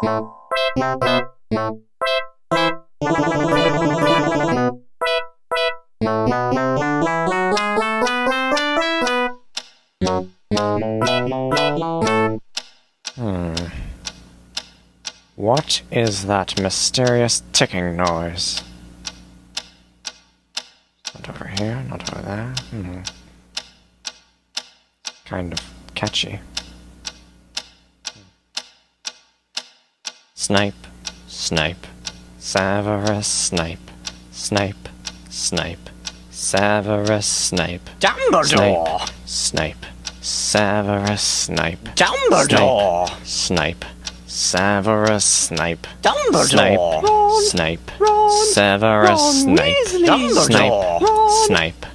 What is that mysterious ticking noise? Not over here, not over there. Kind of catchy. Snape, Snape, Severus Snape, Snape, Snape, Severus Snape, Dumbledore! Snape, Severus Snape, Dumbledore! Snape, Severus Snape, Dumbledore! Snape, Severus Snape, Dumbledore! Snape,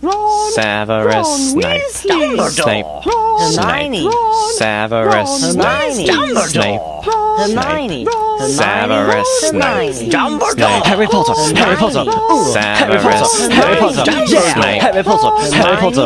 Severus Snape, Snape, Hermione! Severus Snape, Dumbledore! Hermione! Severus Snape, Dumbledore! Harry Potter! Harry Potter! Severus Harry Potter! Snape, Harry Potter! Harry Potter!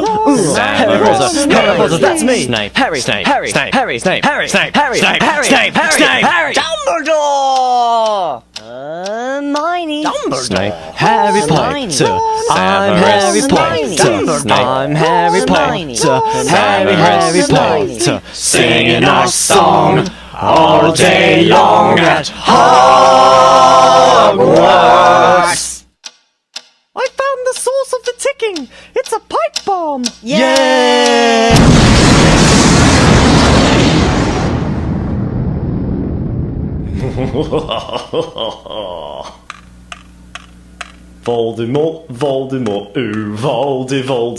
Harry Potter! Harry Potter! That's me! Snape, Harry! Snape, Harry! Snape, Harry! Snape, Harry! Snape, Harry! Snape, Harry! Snape, Harry! Snape, Harry! Dumbledore! Hermione! Snape, Harry Hermione. Potter! I'm Harry Hermione. Potter! I'm Harry Hermione. Potter! Harry Hermione. Potter! singing our song all day long at Hogwarts. I found the source of the ticking! It's a pipe bomb! Yay! Voldemort, Voldemort, ooh, Voldemort.